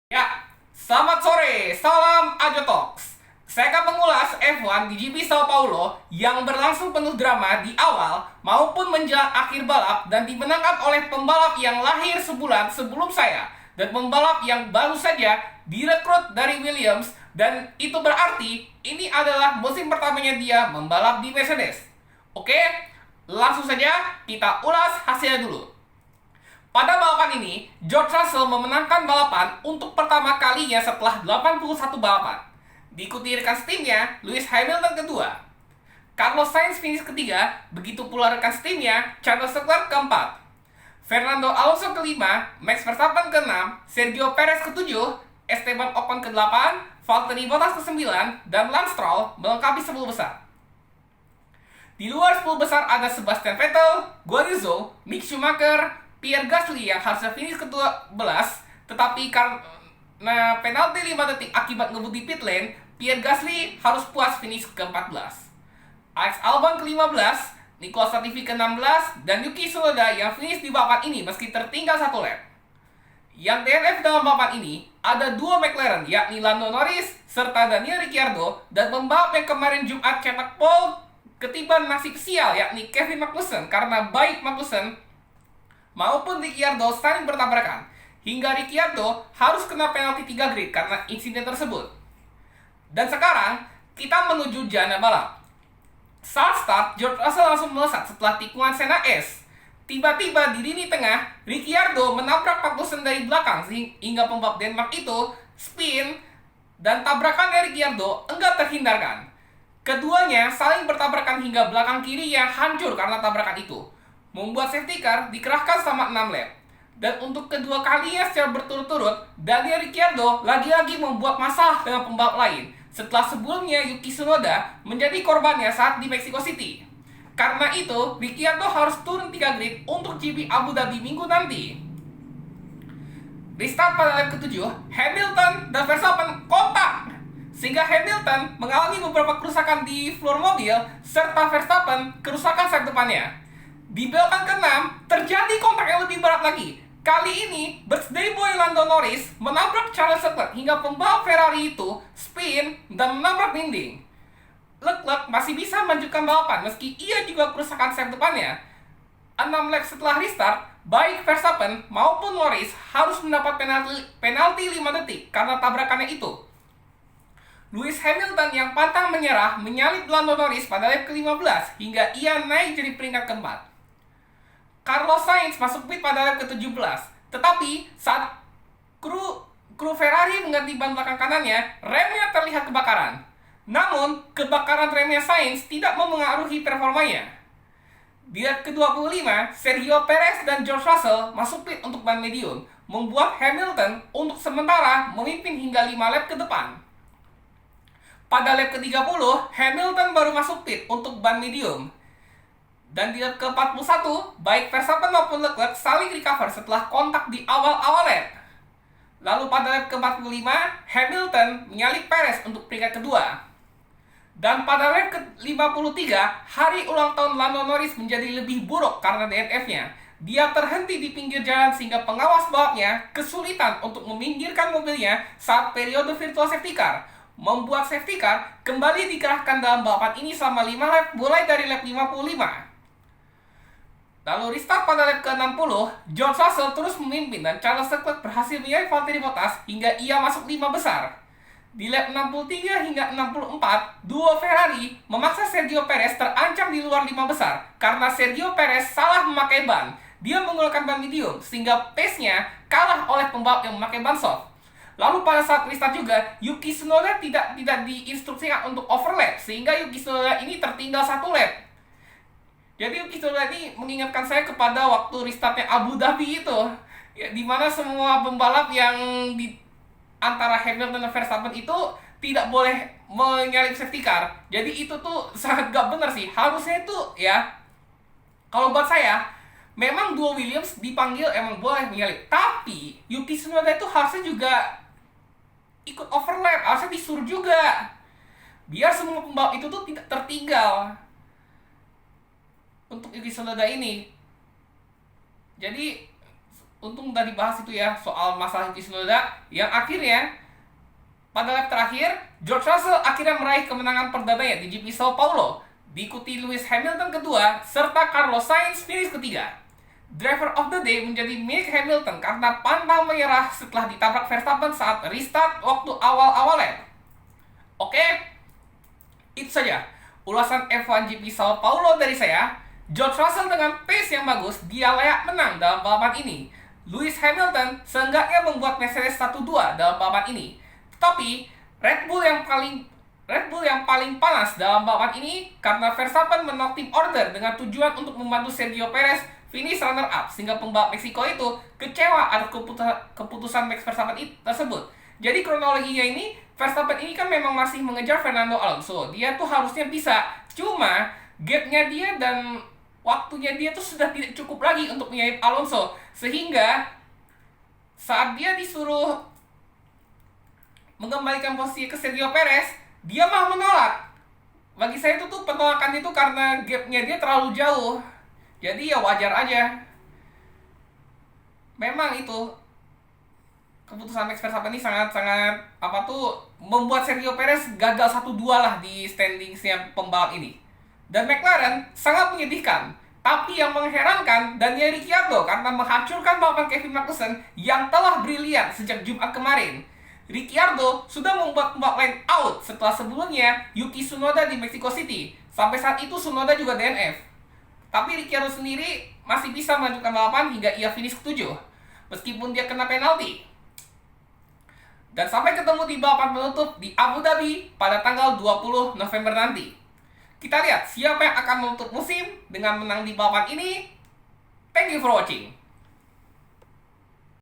Ya, selamat sore, salam Ajo Talks. Saya akan mengulas F1 di GP Sao Paulo yang berlangsung penuh drama di awal maupun menjelang akhir balap dan dimenangkan oleh pembalap yang lahir sebulan sebelum saya dan pembalap yang baru saja direkrut dari Williams, dan itu berarti ini adalah musim pertamanya dia membalap di Mercedes. Oke, langsung saja kita ulas hasilnya dulu. Pada balapan ini, George Russell memenangkan balapan untuk pertama kalinya setelah 81 balapan. Diikuti rekan setimnya, Lewis Hamilton kedua. Carlos Sainz finish ketiga, begitu pula rekan setimnya, Charles Leclerc keempat. Fernando Alonso kelima, Max Verstappen keenam, Sergio Perez ketujuh, Esteban Ocon kedelapan, Valtteri Bottas kesembilan, dan Lance Stroll melengkapi 10 besar. Di luar 10 besar ada Sebastian Vettel, Guan Yu Zhou, Mick Schumacher, Pierre Gasly yang harusnya finish ke-12, tetapi karena penalti 5 detik akibat ngebut di pit lane, Pierre Gasly harus puas finish ke-14. Alex Albon ke-15, Nicolas Latifi ke-16, dan Yuki Tsunoda yang finish di balapan ini meski tertinggal 1 lap. Yang DNF dalam balapan ini ada dua McLaren, yakni Lando Norris serta Daniel Ricciardo, dan pembalap yang kemarin Jumat cetak pole ketiban nasib sial, yakni Kevin Magnussen, karena baik Magnussen maupun Ricciardo saling bertabrakan, hingga Ricciardo harus kena penalti 3 grid karena insiden tersebut. Dan sekarang, kita menuju jana balap. Saat start, George Russell langsung melesat setelah tikungan Senna S. Tiba-tiba di lini tengah, Ricciardo menabrak Magnussen dari belakang hingga pembalap Denmark itu spin, dan tabrakan dari Ricciardo enggak terhindarkan. Keduanya saling bertabrakan hingga belakang kirinya hancur karena tabrakan itu, membuat safety car dikerahkan selama 6 lap. Dan untuk kedua kalinya secara berturut-turut, Daniel Ricciardo lagi-lagi membuat masalah dengan pembalap lain setelah sebelumnya Yuki Tsunoda menjadi korbannya saat di Mexico City. Karena itu, Ricciardo harus turun 3 grid untuk GP Abu Dhabi minggu nanti. Restart pada lap ke-7, Hamilton dan Verstappen kontak, sehingga Hamilton mengalami beberapa kerusakan di floor mobil serta Verstappen kerusakan sayap depannya. Di belokan ke-6, terjadi kontak yang lebih berat lagi. Kali ini, birthday boy Lando Norris menabrak Charles Leclerc hingga pembalap Ferrari itu spin dan menabrak dinding. Leclerc masih bisa melanjutkan balapan meski ia juga kerusakan sayap depannya. 6 lap setelah restart, baik Verstappen maupun Norris harus mendapat penalti 5 detik karena tabrakannya itu. Lewis Hamilton yang pantang menyerah menyalip Lando Norris pada lap ke-15 hingga ia naik jadi peringkat keempat. Carlos Sainz masuk pit pada lap ke-17, tetapi saat kru Ferrari mengganti ban belakang kanannya, remnya terlihat kebakaran. Namun, kebakaran remnya Sainz tidak memengaruhi performanya. Di lap ke-25, Sergio Perez dan George Russell masuk pit untuk ban medium, membuat Hamilton untuk sementara memimpin hingga 5 lap ke depan. Pada lap ke-30, Hamilton baru masuk pit untuk ban medium. Dan di lap ke-41, baik Verstappen maupun Leclerc saling recover setelah kontak di awal-awal lap. Lalu pada lap ke-45, Hamilton menyalip Perez untuk peringkat kedua. Dan pada lap ke-53, hari ulang tahun Lando Norris menjadi lebih buruk karena DNF-nya. Dia terhenti di pinggir jalan sehingga pengawas balapnya kesulitan untuk meminggirkan mobilnya saat periode virtual safety car, membuat safety car kembali dikerahkan dalam balapan ini selama 5 lap mulai dari lap 55. Lalu restart pada lap ke-60, George Russell terus memimpin dan Charles Leclerc berhasil menyalip Valtteri Bottas hingga ia masuk 5 besar. Di lap 63 hingga 64, duo Ferrari memaksa Sergio Perez terancam di luar 5 besar karena Sergio Perez salah memakai ban. Dia menggunakan ban medium sehingga pace-nya kalah oleh pembalap yang memakai ban soft. Lalu pada saat restart juga, Yuki Tsunoda tidak diinstruksikan untuk overlap sehingga Yuki Tsunoda ini tertinggal 1 lap. Jadi Yuki Tsunoda ini mengingatkan saya kepada waktu restartnya Abu Dhabi itu, ya, dimana semua pembalap yang di antara Hamilton dan Verstappen itu tidak boleh menyalip safety car. Jadi itu tuh sangat gak benar sih. Harusnya itu ya, kalau buat saya, memang dua Williams dipanggil emang boleh menyalip. Tapi Yuki Tsunoda itu harusnya juga ikut overlap, harusnya disuruh juga, biar semua pembalap itu tuh tidak tertinggal untuk Yuki Tsunoda ini. Jadi untung udah dibahas itu ya soal masalah Yuki Tsunoda yang akhirnya pada lap terakhir George Russell akhirnya meraih kemenangan perdananya di GP Sao Paulo, diikuti Lewis Hamilton kedua serta Carlos Sainz finish ketiga. Driver of the day menjadi milik Hamilton karena pantang menyerah setelah ditabrak Verstappen saat restart waktu awal-awal lap. Oke, itu saja ulasan F1 GP Sao Paulo dari saya. George Russell dengan pace yang bagus, dia layak menang dalam balapan ini. Lewis Hamilton seenggaknya membuat Mercedes 1-2 dalam balapan ini. Tetapi Red Bull yang paling panas dalam balapan ini karena Verstappen menolak team order dengan tujuan untuk membantu Sergio Perez finish runner up, sehingga pembalap Meksiko itu kecewa atas keputusan Max Verstappen tersebut. Jadi kronologinya ini, Verstappen ini kan memang masih mengejar Fernando Alonso. Dia tuh harusnya bisa, cuma gapnya dia dan waktunya dia tuh sudah tidak cukup lagi untuk menyalip Alonso, sehingga saat dia disuruh mengembalikan posisi ke Sergio Perez, dia malah menolak. Bagi saya itu tuh penolakan itu karena gapnya dia terlalu jauh. Jadi ya wajar aja. Memang itu keputusan Max Verstappen ini sangat-sangat membuat Sergio Perez gagal 1-2 lah di standingsnya pembalap ini. Dan McLaren sangat menyedihkan. Tapi yang mengherankan Daniel Ricciardo karena menghancurkan balapan Kevin Magnussen yang telah brilian sejak Jumat kemarin. Ricciardo sudah membuat pembalap lain out setelah sebelumnya Yuki Tsunoda di Mexico City. Sampai saat itu Tsunoda juga DNF. Tapi Ricciardo sendiri masih bisa melanjutkan balapan hingga ia finish ke-7 meskipun dia kena penalti. Dan sampai ketemu di balapan penutup di Abu Dhabi pada tanggal 20 November nanti. Kita lihat siapa yang akan menutup musim dengan menang di balapan ini. Thank you for watching.